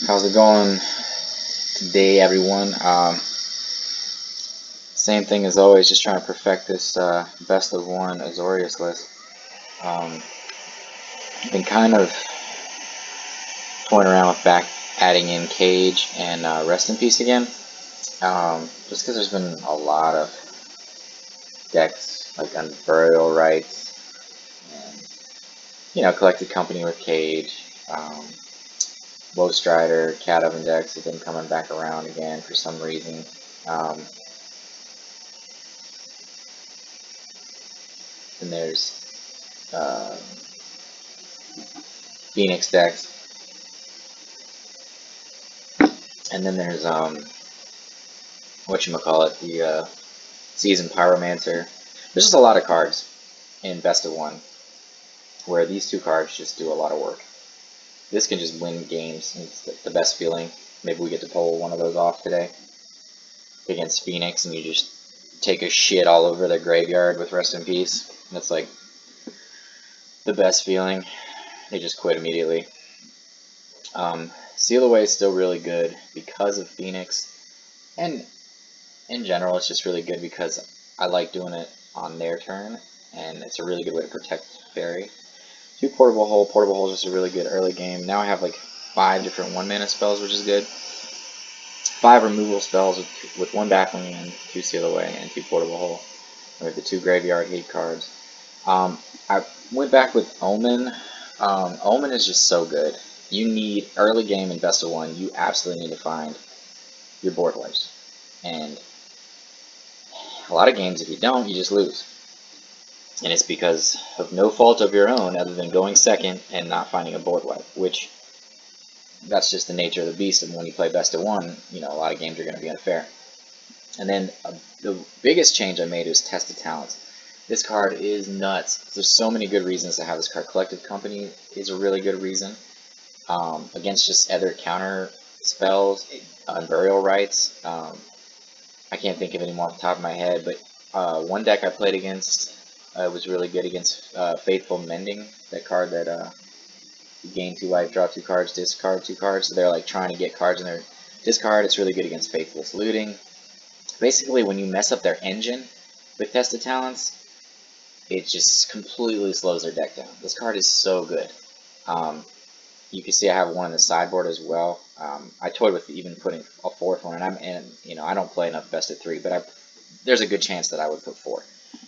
How's it going today, everyone? Same thing as always, just trying to perfect this best of one Azorius list. Been kind of toying around with adding in Cage and Rest in Peace again. Just because there's been a lot of decks like Unburial Rites and Collected Company with Cage. Low Strider, Cat Oven decks have been coming back around again for some reason. And there's Phoenix decks, and then there's whatchamacallit, the Seasoned Pyromancer. There's just a lot of cards in Best of One where these two cards just do a lot of work. This can just win games, and it's the best feeling. Maybe we get to pull one of those off today against Phoenix, and you just take a shit all over the graveyard with Rest in Peace. And it's like the best feeling. They just quit immediately. Seal Away is still really good because of Phoenix, and in general it's just really good because I like doing it on their turn, and it's a really good way to protect Teferi. 2 Portable Hole. Portable Hole is just a really good early game. Now I have like 5 different 1-mana spells, which is good. 5 removal spells with 1 Baffling End, 2 Seal Away, and 2 Portable Hole. And with the 2 Graveyard Hate cards. I went back with Omen. Omen is just so good. You need, early game in Best of One, you absolutely need to find your board wipes. And a lot of games, if you don't, you just lose. And it's because of no fault of your own other than going second and not finding a board wipe, which that's just the nature of the beast. And when you play Best of One, a lot of games are going to be unfair. And then the biggest change I made was Tested Talents. This card is nuts. There's so many good reasons to have this card. Collected Company is a really good reason. Against just other counter spells, Unburial Rites. I can't think of any more off the top of my head, but one deck I played against was really good against Fateful Mending, that card that you gain 2 life, draw 2 cards, discard 2 cards. So they're like trying to get cards in their discard. It's really good against Faithless Looting. Basically, when you mess up their engine with Tested Talents, it just completely slows their deck down. This card is so good. You can see I have one in the sideboard as well. I toyed with even putting a 4th one, and I don't play enough best of 3, but there's a good chance that I would put 4.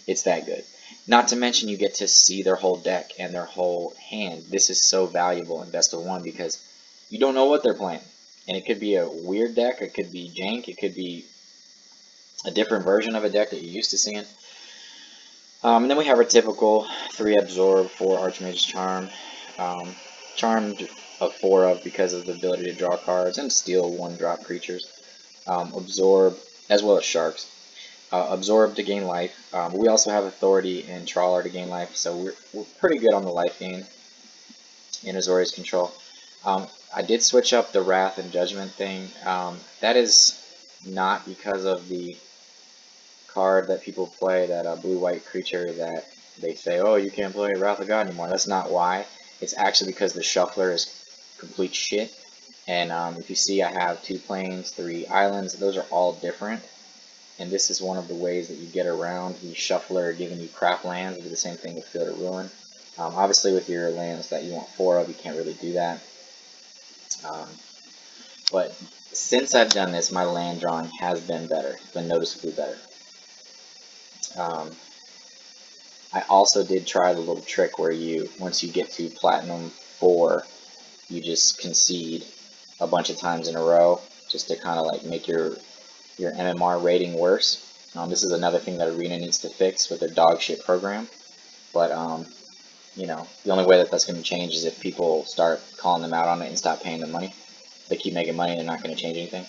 It's that good. Not to mention you get to see their whole deck and their whole hand. This is so valuable in Best of One because you don't know what they're playing, and it could be a weird deck, it could be jank, it could be a different version of a deck that you're used to seeing. And then we have our typical 3 Absorb, 4 Archmage Charm. Charmed of 4 of because of the ability to draw cards and steal 1-drop creatures. Absorb, as well as Sharks. Absorb to gain life. We also have Authority and Trawler to gain life, so we're pretty good on the life gain in Azorius control. I did switch up the Wrath and Judgment thing. That is not because of the card that people play, that blue-white creature that they say, oh, you can't play Wrath of God anymore. That's not why. It's actually because the Shuffler is complete shit. And if you see, I have 2 plains, 3 islands. Those are all different. And this is one of the ways that you get around the Shuffler giving you crap lands. You do the same thing with Field of Ruin. Obviously, with your lands that you want 4 of, you can't really do that. But since I've done this, my land drawing has been better. It's been noticeably better. I also did try the little trick where once you get to Platinum 4, you just concede a bunch of times in a row, just to kind of like make your MMR rating worse. This is another thing that Arena needs to fix with their dog shit program. But the only way that that's going to change is if people start calling them out on it and stop paying them money. If they keep making money, they're not going to change anything.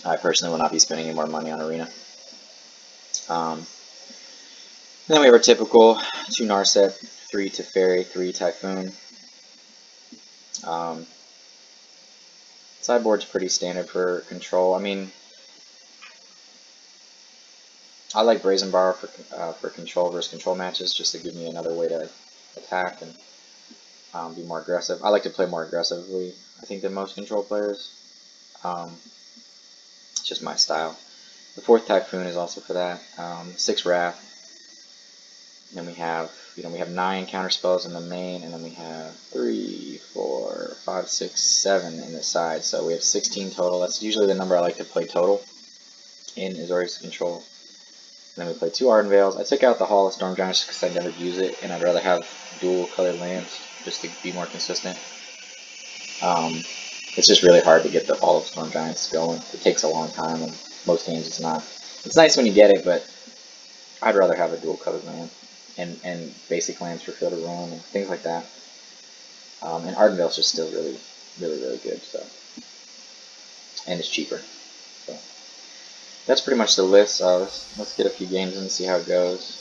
I personally will not be spending any more money on Arena. Then we have our typical 2 Narset, 3 Teferi, 3 Typhoon. Sideboard's pretty standard for control. I mean, I like Brazen Borrower for control versus control matches, just to give me another way to attack. And be more aggressive. I like to play more aggressively, I think, than most control players. It's just my style. The 4th Typhoon is also for that. 6 Wrath. And then we have, we have 9 counter spells in the main, and then we have 3, 4, 5, 6, 7 in the side. So we have 16 total. That's usually the number I like to play total in Azorius control. And then we play 2 Ardenvales. I took out the Hall of Storm Giants because I never use it, and I'd rather have dual colored lands just to be more consistent. It's just really hard to get the Hall of Storm Giants going. It takes a long time, and most games it's not. It's nice when you get it, but I'd rather have a dual colored land and basic lands for Field of Ruin and things like that. And Ardenvale's just still really good. So, and it's cheaper. So that's pretty much the list. Let's get a few games in and see how it goes.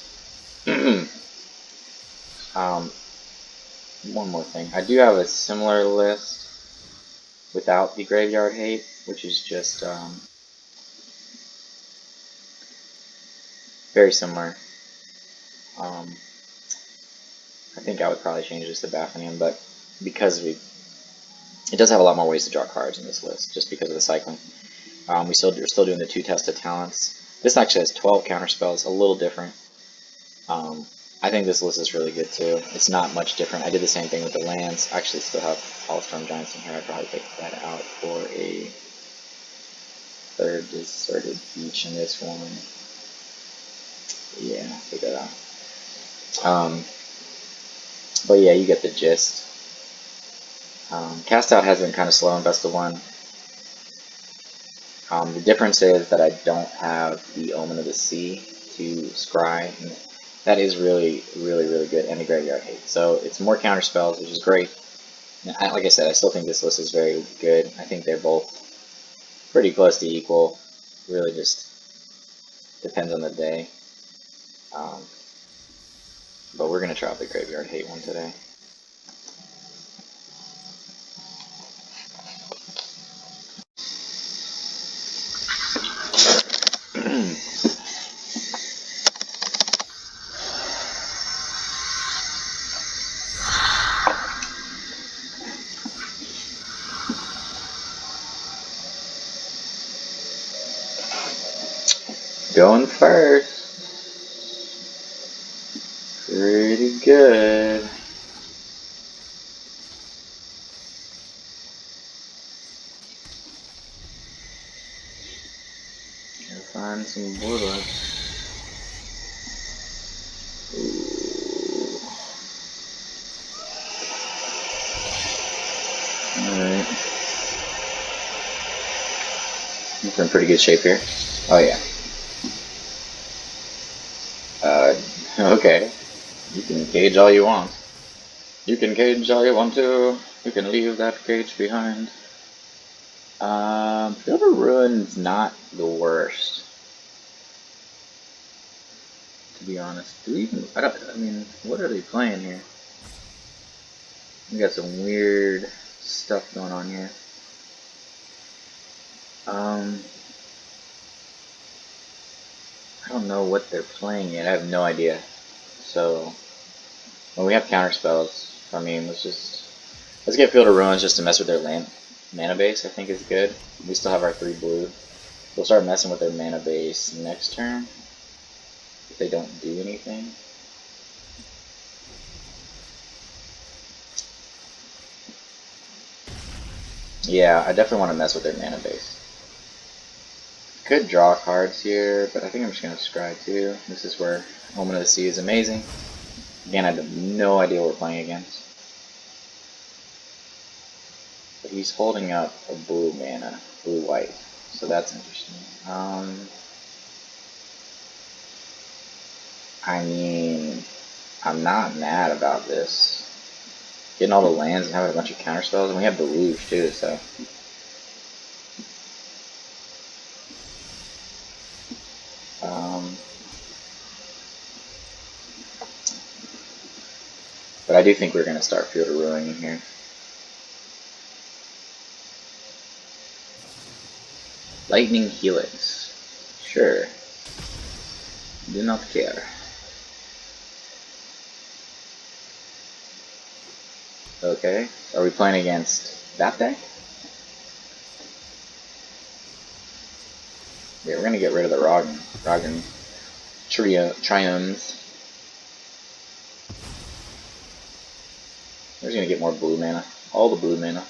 One more thing. I do have a similar list without the Graveyard Hate, which is just very similar. I think I would probably change this to Baffling End, but because it does have a lot more ways to draw cards in this list, just because of the cycling. We're still doing the 2 tested talents. This actually has 12 counter spells, a little different. I think this list is really good too. It's not much different. I did the same thing with the lands. I actually still have Hall of Storm Giants in here. I'd probably take that out for a 3rd Deserted Beach in this one. Yeah, take that out. But yeah, you get the gist. Cast Out has been kind of slow in Best of 1. The difference is that I don't have the Omen of the Sea to scry. And that is really good, and the Graveyard Hate. So it's more counter spells, which is great. And like I said, I still think this list is very good. I think they're both pretty close to equal. Really just depends on the day. But we're going to try out the Graveyard Hate one today. Going first. Pretty good. Gotta find some borderlands. Alright. We're in pretty good shape here. Oh yeah. Okay. You can cage all you want. You can cage all you want to. You can leave that cage behind. Field of Ruin's not the worst, to be honest. Do we even? I mean, what are they playing here? We got some weird stuff going on here. I don't know what they're playing yet. I have no idea. So, well, we have counter spells. I mean, let's get Field of Ruins just to mess with their mana base. I think is good. We still have our 3 blue. We'll start messing with their mana base next turn if they don't do anything. Yeah, I definitely want to mess with their mana base. Could draw cards here, but I think I'm just going to scry too. This is where Omen of the Sea is amazing. Again, I have no idea what we're playing against. But he's holding up a blue mana, blue-white, so that's interesting. I mean, I'm not mad about this. Getting all the lands and having a bunch of counter spells, and we have Deluge too, so. But I do think we're going to start Field of Ruin in here. Lightning Helix. Sure. Do not care. Okay. Are we playing against that deck? Yeah, we're gonna get rid of the Roggen Triumph. We're just gonna get more blue mana. All the blue mana.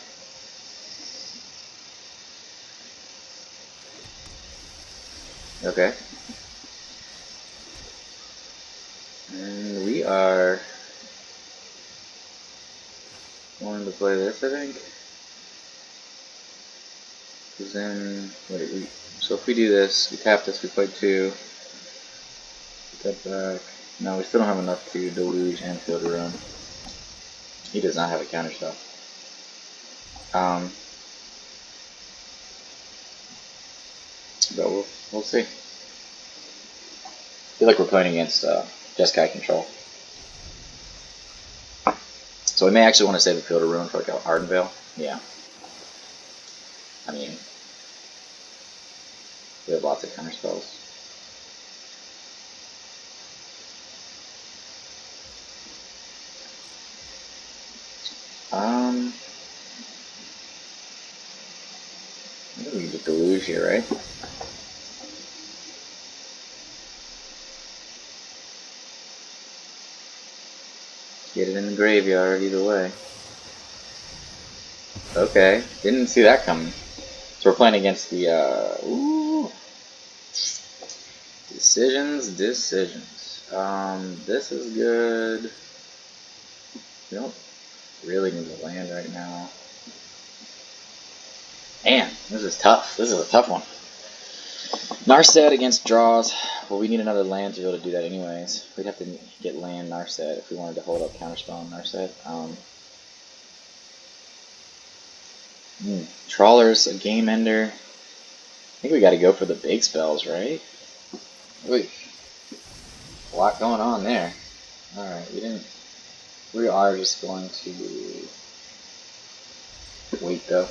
Okay. And we are going to play this, I think. Because then, so if we do this, we tap this, we play 2. Step back. No, we still don't have enough to deluge and field run. He does not have a counter spell. But we'll see. I feel like we're playing against Jeskai control. So we may actually want to save a field of ruin for like Ardenvale. Yeah. I mean, we have lots of counter spells. I think we can get Deluge here, right? Get it in the graveyard either way. Okay, didn't see that coming. So we're playing against the, ooh. Decisions. This is good. We don't really need to land right now. Man, this is tough. This is a tough one. Narset against draws. Well, we need another land to be able to do that anyways. We'd have to get land Narset if we wanted to hold up counterspell on Narset. Trawler's a game ender. I think we got to go for the big spells, right? Wait, a lot going on there. Alright, we are just going to wait though.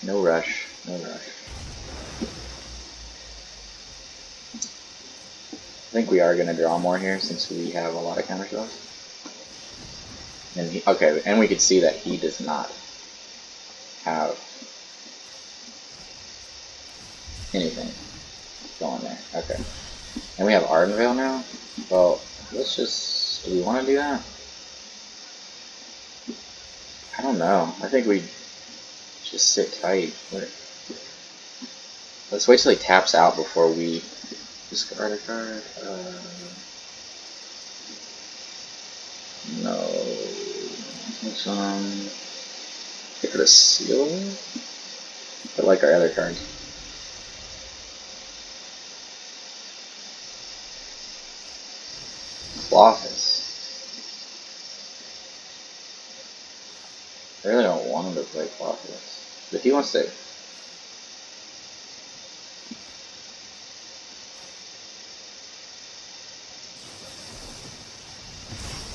No rush, no rush. I think we are going to draw more here since we have a lot of counter spells. And okay, and we could see that he does not have anything going there. Okay. And we have Ardenvale now? Well, let's just... do we want to do that? I don't know. I think we just sit tight. Let's wait till he taps out before we discard a card. No. Let's get rid of Seal. I like our other cards. Clothis. I really don't want him to play Clothis. But he wants to.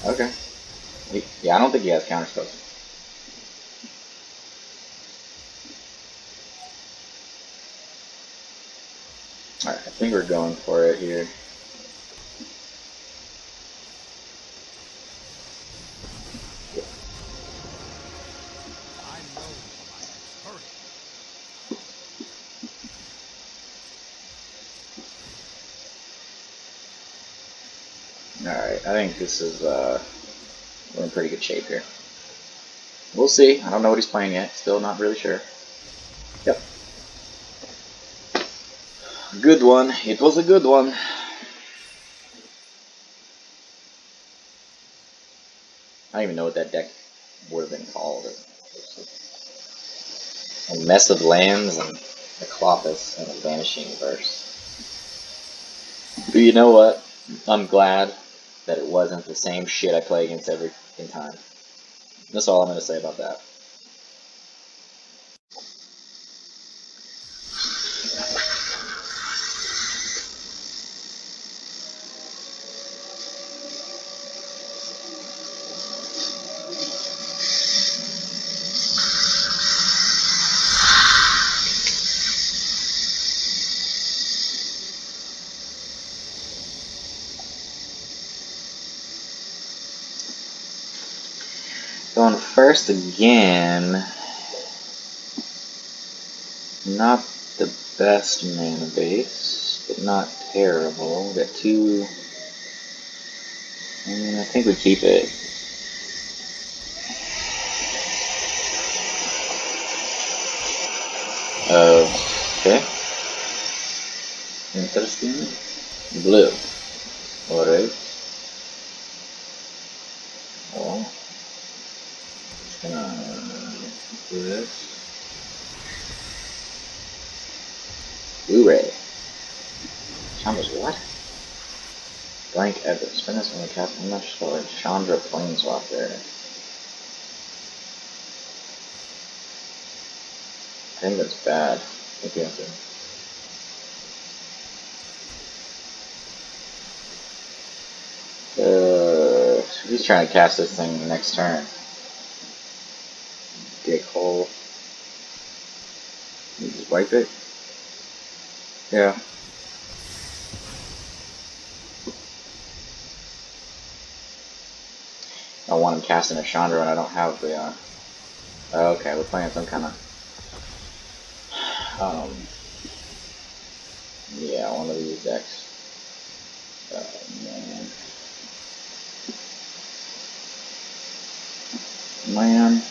Okay. Yeah, I don't think he has counterspells. Alright, I think we're going for it here. Alright, I think this is, we're in pretty good shape here. We'll see. I don't know what he's playing yet. Still not really sure. Yep. Good one. It was a good one. I don't even know what that deck would have been called. A mess of lands and a Clothis and a Vanishing Verse. But you know what? I'm glad that it wasn't the same shit I play against every time. That's all I'm going to say about that. first again. Not the best mana base, but not terrible. We got two. I think we keep it. Okay. Interesting. Blue. Alright. Oh. Just gonna do this. Blu-ray. Chandra's what? Blank ever. Spend this when we cast how much for Chandra Planeswalker. I think that's bad. I think we have to. He's trying to cast this thing next turn. Dig hole. You just wipe it? Yeah. I don't want him casting a Chandra when I don't have the. Okay, we're playing some kind of. Yeah, one of these decks. Man.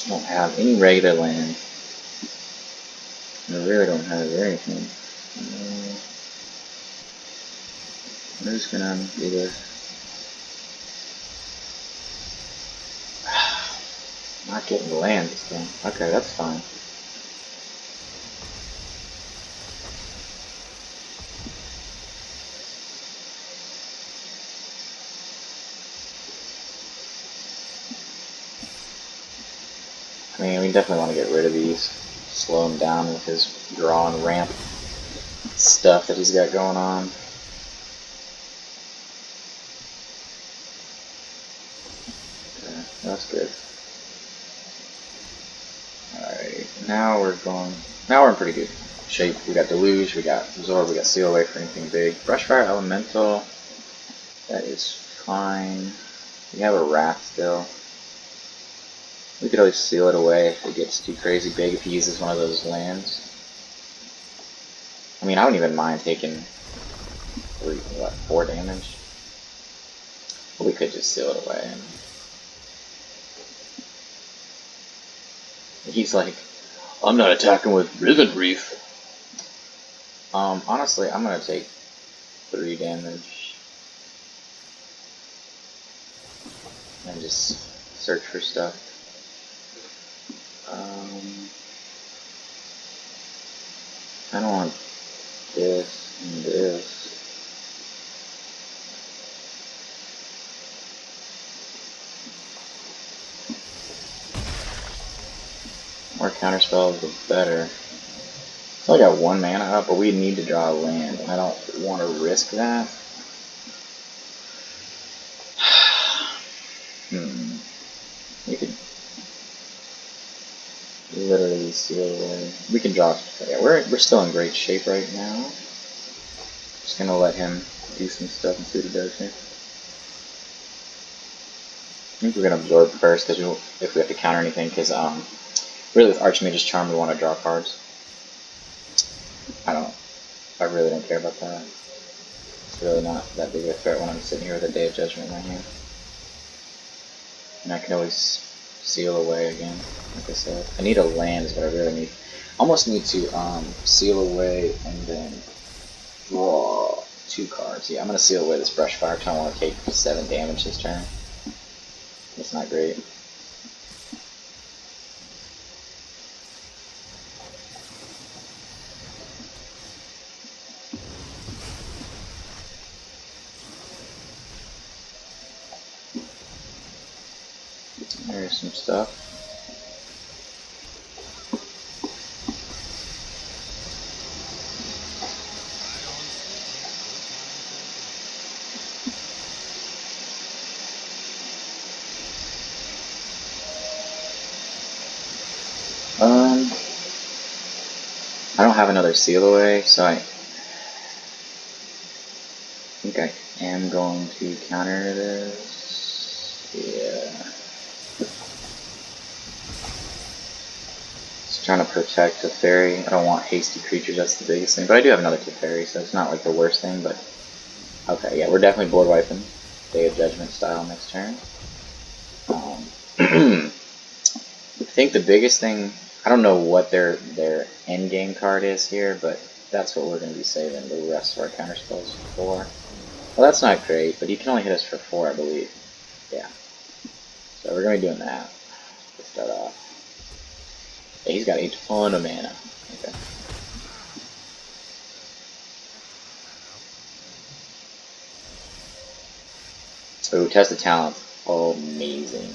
I don't have any regular land. I really don't have anything. I'm just gonna do this. Not getting the land this time. Okay, that's fine. I mean, we definitely want to get rid of these. Slow him down with his draw and ramp stuff that he's got going on. Okay, that's good. Alright, now we're in pretty good shape. We got Deluge, we got Absorb, we got Seal Away for anything big. Brushfire Elemental, that is fine. We have a Wrath still. We could always seal it away if it gets too crazy big if he uses one of those lands. I mean, I wouldn't even mind taking 4 damage. But we could just seal it away. And he's like, I'm not attacking with Riven Reef. Honestly, I'm gonna take 3 damage. And just search for stuff. I don't want this and this. More counterspells, the better. So I got 1 mana up, but we need to draw a land, and I don't want to risk that. We could literally seal away. We can draw. Yeah, we're still in great shape right now. Just gonna let him do some stuff and see what he does here. I think we're gonna absorb first because if we have to counter anything, because really with Archmage's Charm we want to draw cards. I really don't care about that. It's really not that big of a threat when I'm sitting here with a Day of Judgment in my hand. And I can always seal away again, like I said. I need a land is what I really need. Almost need to seal away and then draw 2 cards. Yeah, I'm going to seal away this Brushfire because I don't want to take 7 damage this turn. That's not great. There's some stuff. I don't have another seal away, so I think I am going to counter this. Yeah. Just trying to protect Teferi. I don't want hasty creatures, that's the biggest thing. But I do have another Teferi, so it's not like the worst thing, but... Okay, yeah, we're definitely board wiping. Day of Judgment style next turn. I think the biggest thing... I don't know what their end game card is here, but that's what we're going to be saving the rest of our counterspells for. Well, that's not great, but he can only hit us for 4, I believe. Yeah. So we're going to be doing that to start off. Yeah, he's got a ton of mana. Okay. Oh, test of talent. Oh, amazing.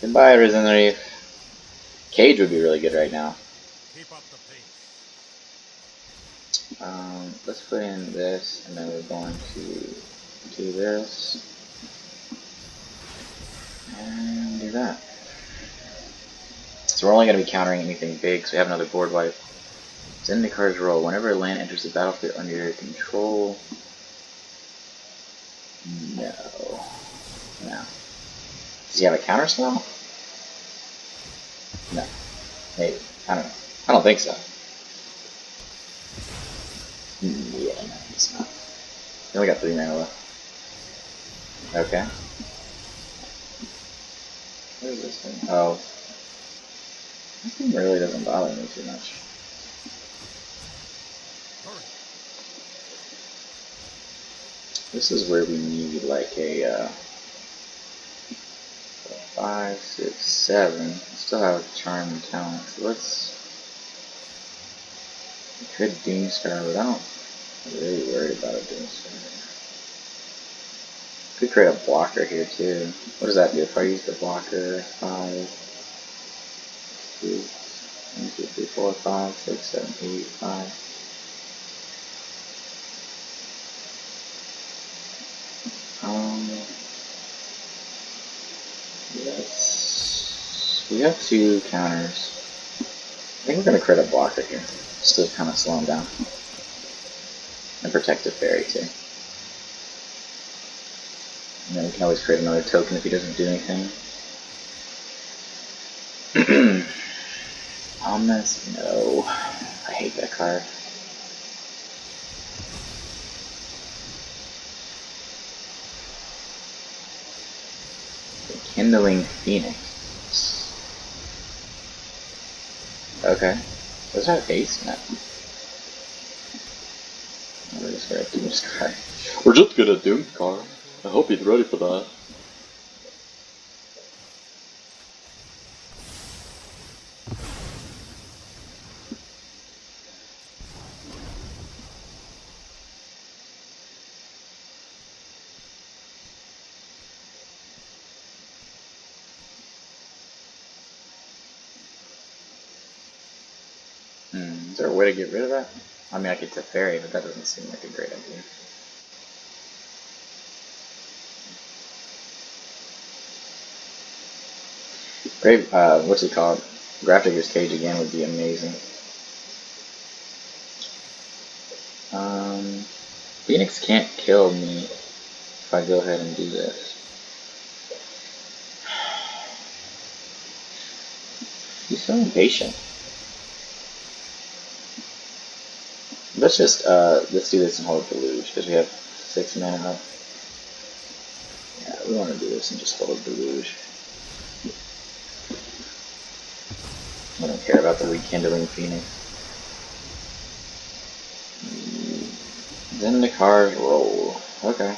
Goodbye, Risen Reef. Cage would be really good right now. Keep up the pace. Let's put in this, and then we're going to do this. And do that. So we're only going to be countering anything big, so we have another board wipe. Send the card's roll. Whenever a land enters the battlefield under your control... No. No. Does he have a counter spell? No. Maybe. I don't know. I don't think so. Yeah, no, it's not. He only got 3 mana left. Okay. What is this thing? Oh. This thing really doesn't bother me too much. This is where we need like a 5, 6, 7. Still have charm and talent. So let's. We could Doomskar, but I'm really worried about a Doomskar. Could create a blocker here too. What does that do? If I use the blocker, 5, 2, 1, 2, 3, 4, 5, 6, 7, 8, 5. We have 2 counters. I think we're going to create a blocker here, just to kind of slow him down. And protect the fairy too. And then we can always create another token if he doesn't do anything. Ominous? No. I hate that card. The Kindling Phoenix. Okay. Does that have haste? No. We're just gonna Doomskar. We're just gonna Doomskar. I hope he's ready for that. Is there a way to get rid of that? I mean, I could Teferi, but that doesn't seem like a great idea. Grave, what's it called? Grafdigger's Cage again would be amazing. Phoenix can't kill me if I go ahead and do this. He's so impatient. Let's just let's do this and hold Deluge because we have 6 mana left. Yeah, we want to do this and just hold Deluge. I don't care about the Rekindling Phoenix. Then the cards roll. Okay.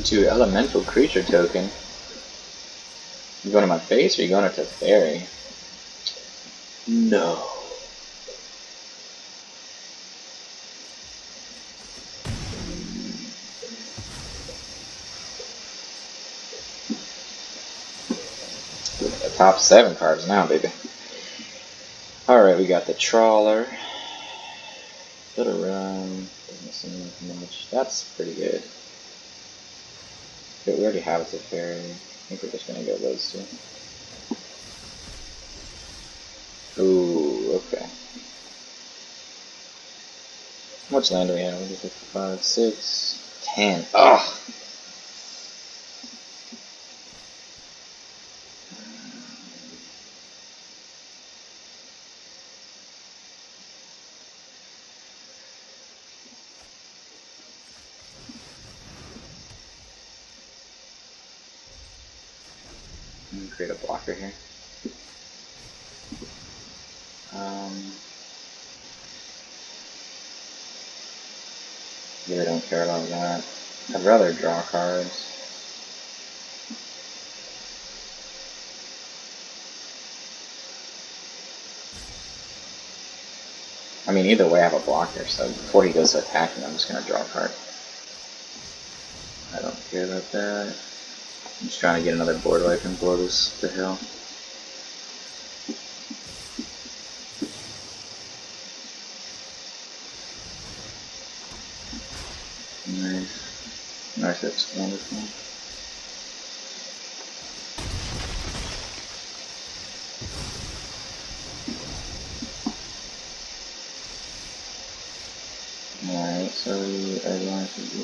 Two elemental creature token. You going to my face or you going to Teferi? No. The top 7 cards now, baby. Alright, we got the Trawler. Put a run. Doesn't seem like much. That's pretty good. We already have a Teferi. I think we're just going to go those 2. Ooh, okay. How much land do we have? 5, 6, 10. Ugh! Let me create a blocker here. Really don't care about that. I'd rather draw cards. I mean, either way I have a blocker, so before he goes to attacking, I'm just going to draw a card. I don't care about that. I'm just trying to get another board wipe and blow this to hell. Nice. Narset's wonderful. Alright, so I want to do...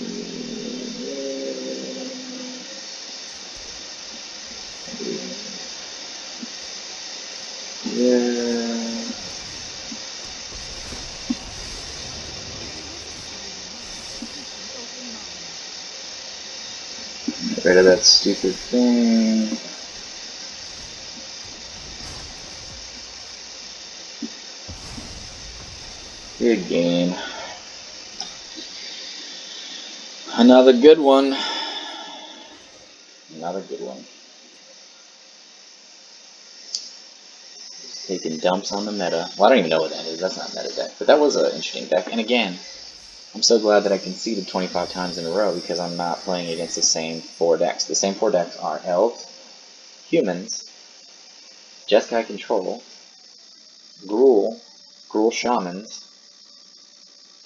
Yeah... Get rid of that stupid thing. Good game. Another good one. Another good one. Taking dumps on the meta. Well, I don't even know what that is. That's not a meta deck. But that was an interesting deck. And again, I'm so glad that I conceded 25 times in a row because I'm not playing against the same 4 decks. The same 4 decks are Elves, Humans, Jeskai Control, Gruul Shamans,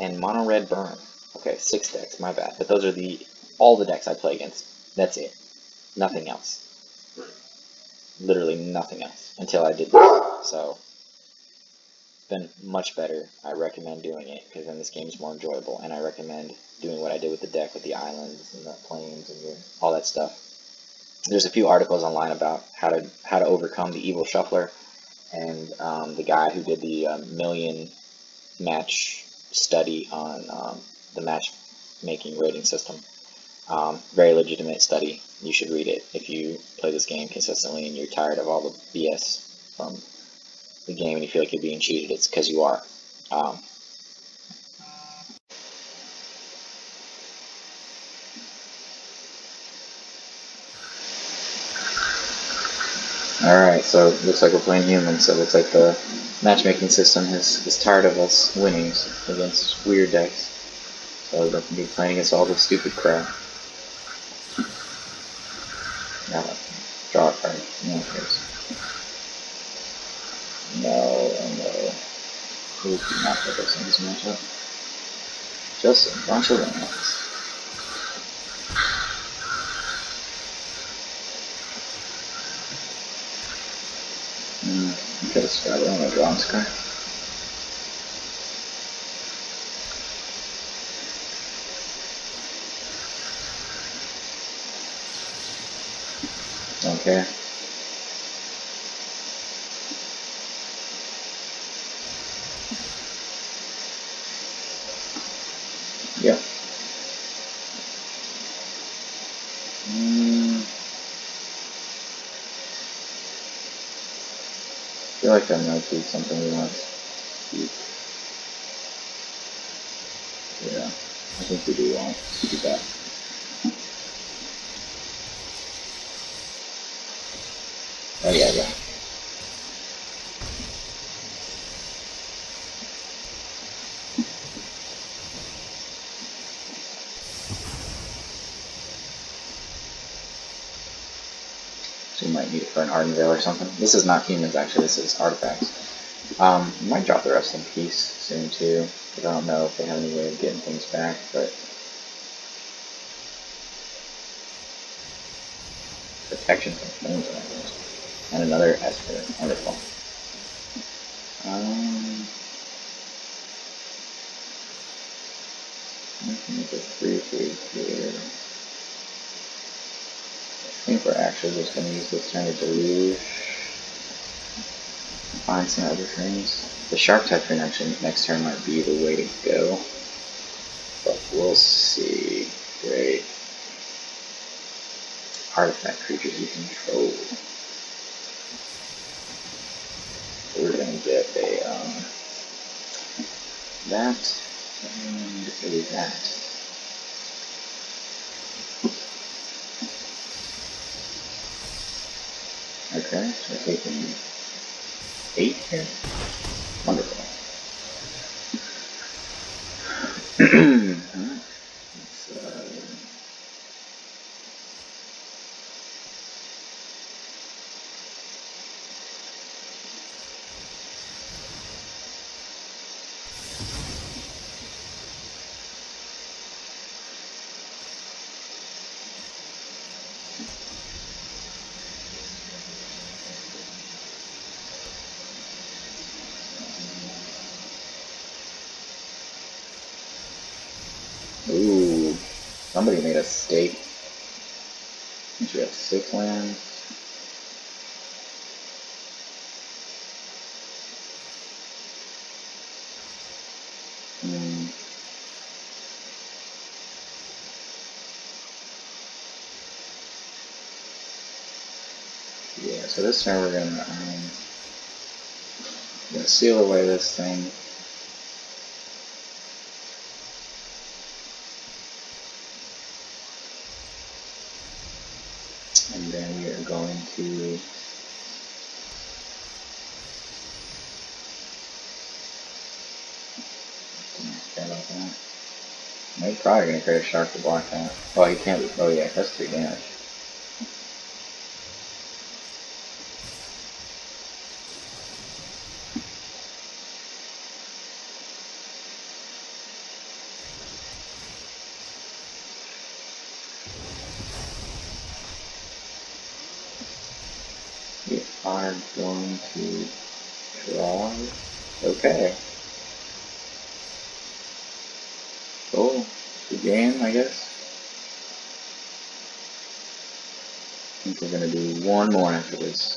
and Mono Red Burn. Okay, 6 decks, my bad. But those are all the decks I play against. That's it. Nothing else. Literally nothing else until I did this. So, it's been much better. I recommend doing it because then this game is more enjoyable. And I recommend doing what I did with the deck with the islands and the plains and all that stuff. There's a few articles online about how to overcome the evil shuffler, and the guy who did the million match study on the matchmaking rating system. Very legitimate study. You should read it if you play this game consistently and you're tired of all the BS from the game and you feel like you're being cheated. It's because you are. Alright, so it looks like we're playing humans, so it looks like the matchmaking system is tired of us winning against weird decks. So we're going to be playing against all this stupid crap. Now, draw a card. No, no. Please do not put this in this matchup. Just a bunch of lands. I could have started on a Doomskar. Okay. Yep. I feel like that might be something we want to keep. Yeah, I think we do want to do that. Oh yeah. So you might need it for an Ardenvale or something. This is not humans actually, this is artifacts. Might drop the rest in peace soon too, because I don't know if they have any way of getting things back, but protection from flames and another Esper. Wonderful. I can make a 3/3 here. I think we're actually just going to use this turn to Deluge. Find some other things. The Shark Typhoon actually next turn might be the way to go. But we'll see. Great. Artifact creatures you control. We're going to get a, that, and maybe that. Okay, so we're taking 8 here. Wonderful. Alright, ooh, somebody made a stake. We have 6 lands. Yeah, so this turn we're gonna seal away this thing. And then we are going to he's probably gonna create a shark to block that. Oh, he can't. Oh yeah, that's 3 damage. We are going to draw. Okay. Cool. Good game, I guess. I think we're gonna do one more after this.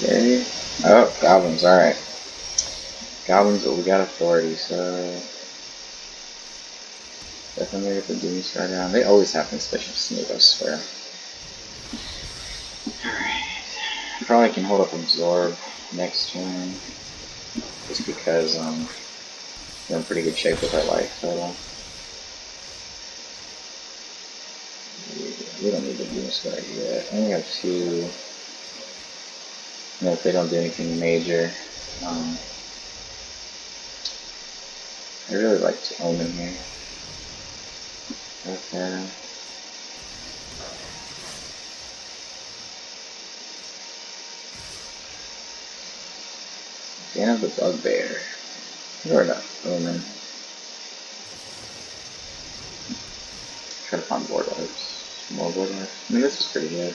Okay. Oh, goblins, alright. Goblins, but we got authority, so definitely get the Doomskar down. They always have Conspicuous Sneak, I swear. Alright. Probably can hold up Absorb next turn. Just because we're in pretty good shape with our life total. We don't need the Doomskar yet. I only have 2. You know, if they don't do anything major. I really like Omen here. Okay. Fan of the Bugbear. Or not, Omen. Try to find board wipes. More board wipes. I mean, this is pretty good.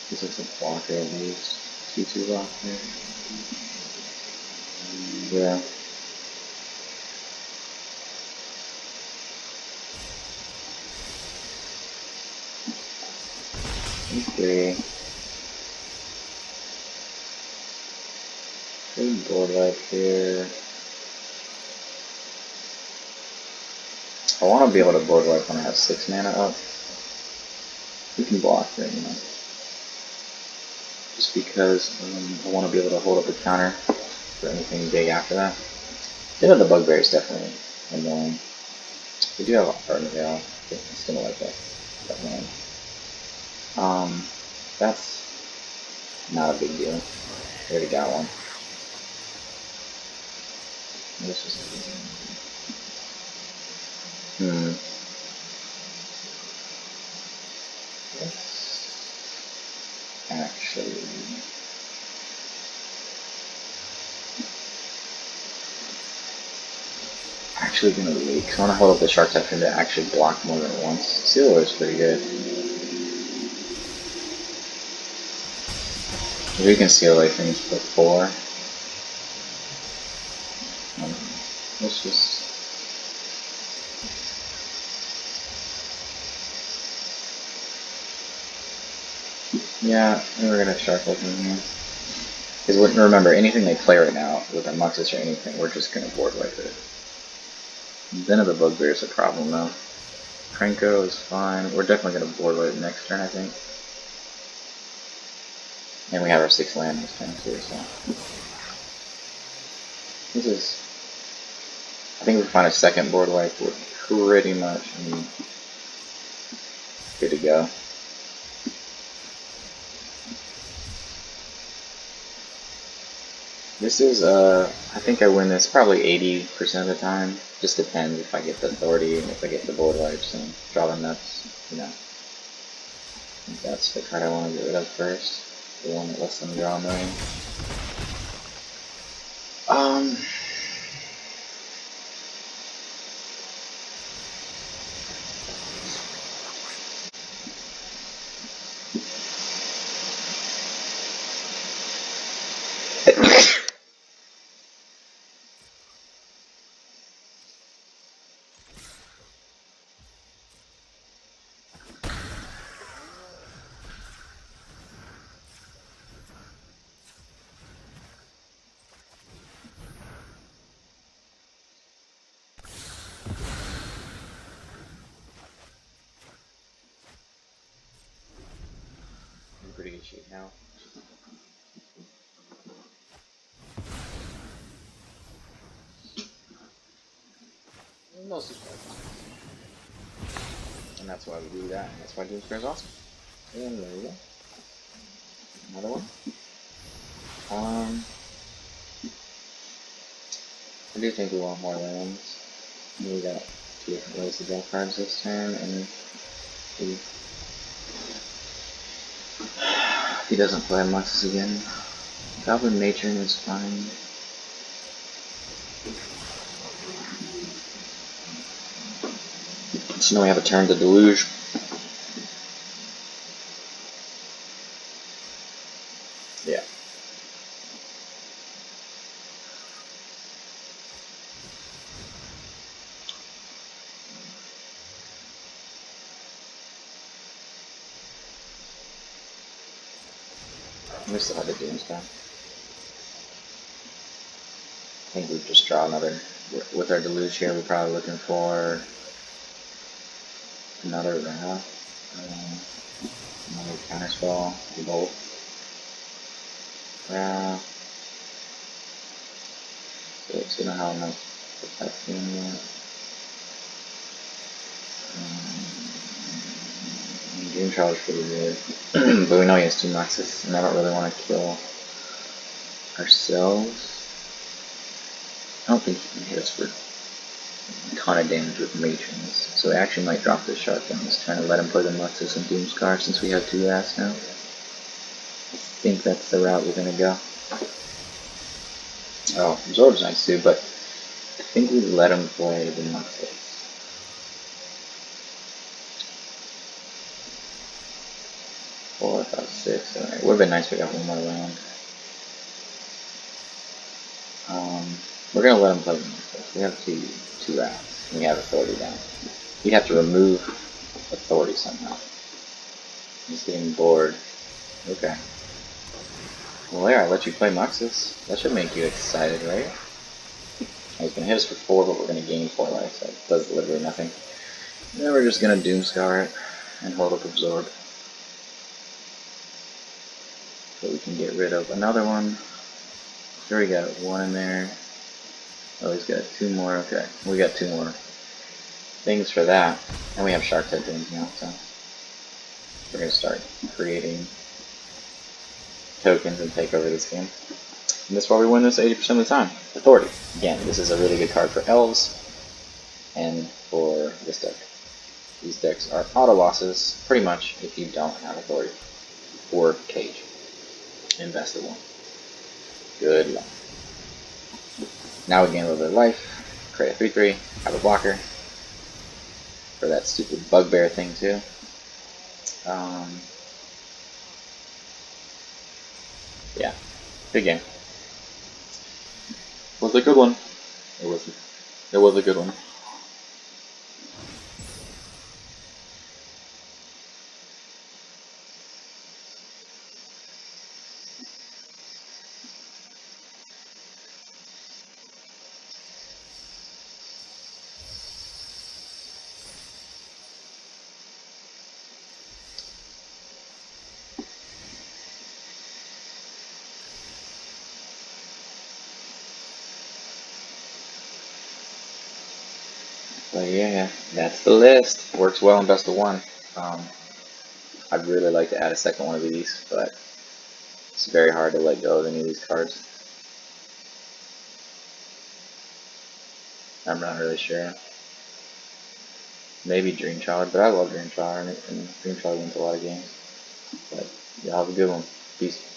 This is a blocker at least. 2/2 blocker. Yeah. Okay. Good board wipe here. I want to be able to board wipe when I have 6 mana up. We can block right now. Just because I want to be able to hold up the counter for anything big after that. The Bugbear is definitely annoying. We do have Ardenvale. It's gonna like that land. That's not a big deal. We already got one. This was actually gonna wait, because I want to hold up the Shark Typhoon to actually block more than once. Seal is pretty good. We can seal away things before. Let's just... Yeah, we're gonna Shark Typhoon here. Because remember, anything they play right now, with a Muxus or anything, we're just gonna board wipe it. Den of the Bugbear is a problem though. Krenko is fine. We're definitely gonna board wipe next turn, I think. And we have our 6th land this turn too, so. This is... I think if we find a 2nd board wipe, we're pretty much good to go. This is, I think I win this probably 80% of the time. Just depends if I get the authority and if I get the board wipes and draw the nuts, you know. I think that's the card I want to get rid of first. The one that lets them draw a million. Pretty good shape now. Mostly and that's why we do that, and that's why Doomskar is awesome. And there we go. Another one. I do think we want more lands. We got 2 different ways to draw cards this turn, and if he doesn't play Muxus again, Goblin Matron is fine. So now we have a turn to Deluge. Yeah. We still have the Doomskar. I think we just draw another. With our Deluge here, we're probably looking for another Wrath, another Counterspell, Bolt. Wrath. So you know how I'm not protecting yet. Dream Trawler is pretty good, but we know he has 2 Muxus, and I don't really want to kill ourselves. I don't think he can hit us for a ton of damage with Matrons, so we actually might drop this Shark on this turn and let him play the Muxus and Doomskar since we have 2 Wraths now. I think that's the route we're gonna go. Oh, Absorb's nice too, but I think we let him play the Muxus. 4, 5, 6. Alright, would have been nice if we got one more land. We're gonna let him play the Muxus. We have 2 Wraths, and we have authority down. We'd have to remove authority somehow. He's getting bored. Okay. Well, there, I let you play Muxus. That should make you excited, right? He's gonna hit us for 4, but we're gonna gain 4 life, so it does literally nothing. And then we're just gonna Doomskar it and hold up Absorb. So we can get rid of another one. There we got one in there. Oh, he's got two more. Okay, we got two more things for that. And we have Shark Typhoons now, so we're going to start creating tokens and take over this game. And that's why we win this 80% of the time. Authority. Again, this is a really good card for elves and for this deck. These decks are auto losses, pretty much, if you don't have Authority or Cage. Invest in one. Good luck. Now we gain a little bit of life, create a 3/3, have a blocker for that stupid bugbear thing too. Yeah, good game. Was a good one. It was a good one. But yeah, that's the list. Works well in best of one. I'd really like to add a second one of these, but it's very hard to let go of any of these cards. I'm not really sure. Maybe Dream Trawler, but I love Dream Trawler, and Dream Trawler wins a lot of games. But y'all have a good one. Peace.